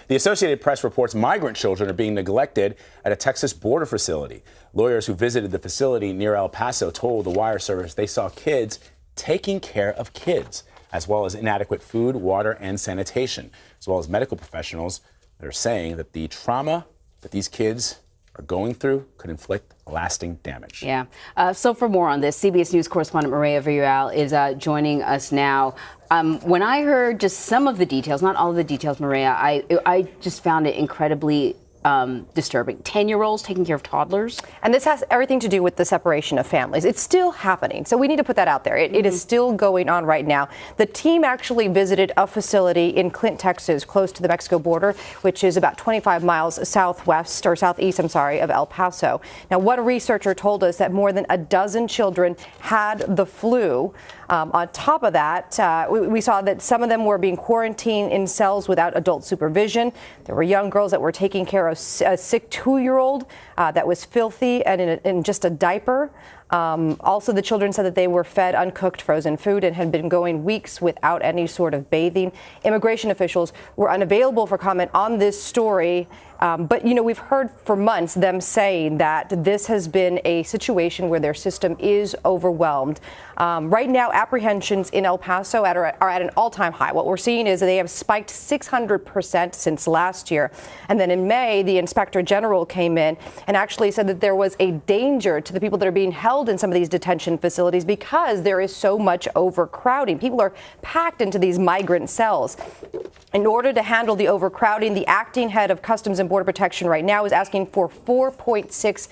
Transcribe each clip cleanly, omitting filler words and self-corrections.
The Associated Press reports migrant children are being neglected at a Texas border facility. Lawyers who visited the facility near El Paso told the wire service they saw kids taking care of kids, as well as inadequate food, water, and sanitation, as well as medical professionals that are saying that the trauma that these kids are going through could inflict lasting damage. Yeah. So for more on this, CBS News correspondent Mireya Villareal is joining us now. When I heard just some of the details, not all of the details, Mireya, I just found it incredibly disturbing. 10-year-olds taking care of toddlers. And this has everything to do with the separation of families. It's still happening. So we need to put that out there. It is still going on right now. The team actually visited a facility in Clint, Texas, close to the Mexico border, which is about 25 miles southwest or southeast, of El Paso. Now, one researcher told us that more than a dozen children had the flu. On top of that, we saw that some of them were being quarantined in cells without adult supervision. There were young girls that were taking care of a sick 2-year-old that was filthy and in just a diaper. Also, the children said that they were fed uncooked frozen food and had been going weeks without any sort of bathing. Immigration officials were unavailable for comment on this story. But, you know, we've heard for months them saying that this has been a situation where their system is overwhelmed. Right now, apprehensions in El Paso are at an all-time high. What we're seeing is that they have spiked 600% since last year. And then in May, the inspector general came in and actually said that there was a danger to the people that are being held in some of these detention facilities because there is so much overcrowding. People are packed into these migrant cells. In order to handle the overcrowding, the acting head of Customs and Border Protection right now is asking for $4.6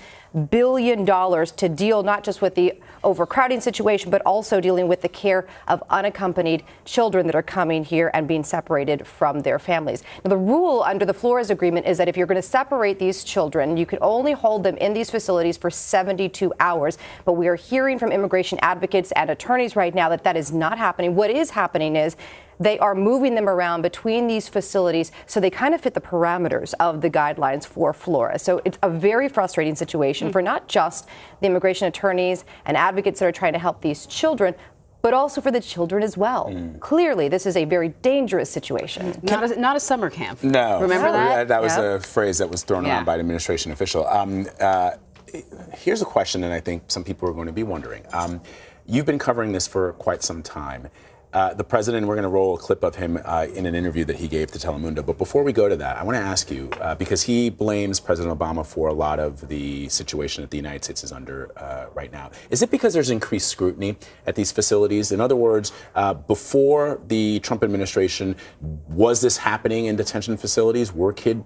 billion to deal not just with the overcrowding situation, but also dealing with the care of unaccompanied children that are coming here and being separated from their families. Now, the rule under the Flores Agreement is that if you're going to separate these children, you can only hold them in these facilities for 72 hours. But we are hearing from immigration advocates and attorneys right now that that is not happening. What is happening is they are moving them around between these facilities so they kind of fit the parameters of the guidelines for Flores. So it's a very frustrating situation for not just the immigration attorneys and advocates that are trying to help these children, but also for the children as well. Clearly, this is a very danger's situation. Not a summer camp. No. Remember that? That was a phrase that was thrown around by an administration official. Here's a question, and I think some people are going to be wondering. You've been covering this for quite some time. The president, we're going to roll a clip of him in an interview that he gave to Telemundo. But before we go to that, I want to ask you, because he blames President Obama for a lot of the situation that the United States is under right now. Is it because there's increased scrutiny at these facilities? In other words, before the Trump administration, was this happening in detention facilities? Were kids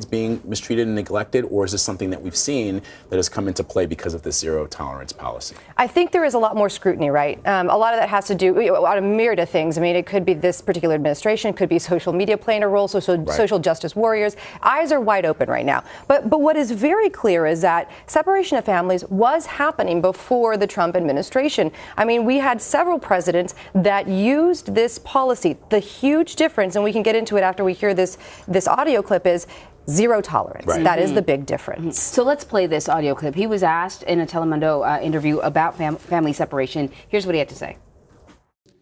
being mistreated and neglected? Or is this something that we've seen that has come into play because of this zero tolerance policy? I think there is a lot more scrutiny, right? A lot of that has to do with myriad of things. I mean, it could be this particular administration, could be social media playing a role, social justice warriors. Eyes are wide open right now. But what is very clear is that separation of families was happening before the Trump administration. I mean, we had several presidents that used this policy. The huge difference, and we can get into it after we hear this audio clip, is zero tolerance. Right. That is the big difference. So let's play this audio clip. He was asked in a Telemundo interview about family separation. Here's what he had to say.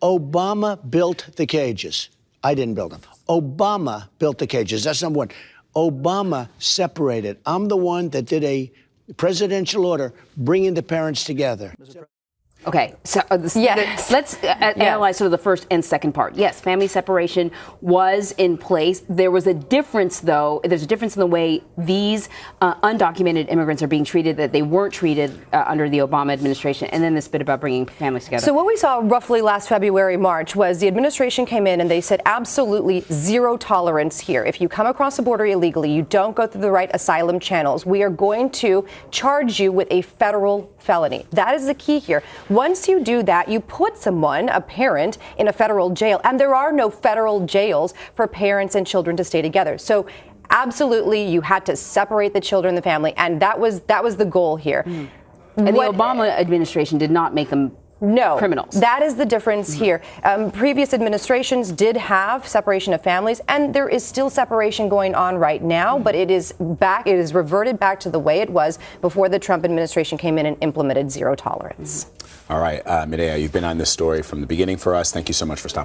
Obama built the cages. I didn't build them. Obama built the cages. That's number one. Obama separated. I'm the one that did a presidential order bringing the parents together. Okay, so let's analyze sort of the first and second part. Yes, family separation was in place. There was a difference, though. There's a difference in the way these undocumented immigrants are being treated that they weren't treated under the Obama administration, and then this bit about bringing families together. So what we saw roughly last February, March, was the administration came in and they said absolutely zero tolerance here. If you come across the border illegally, you don't go through the right asylum channels, we are going to charge you with a federal felony. That is the key here. Once you do that, you put someone, a parent, in a federal jail. And there are no federal jails for parents and children to stay together. So absolutely, you had to separate the children and the family. And that was the goal here. And the Obama administration did not make them criminals. That is the difference here. Previous administrations did have separation of families, and there is still separation going on right now, but it is reverted back to the way it was before the Trump administration came in and implemented zero tolerance. All right, Mireya, you've been on this story from the beginning for us. Thank you so much for stopping.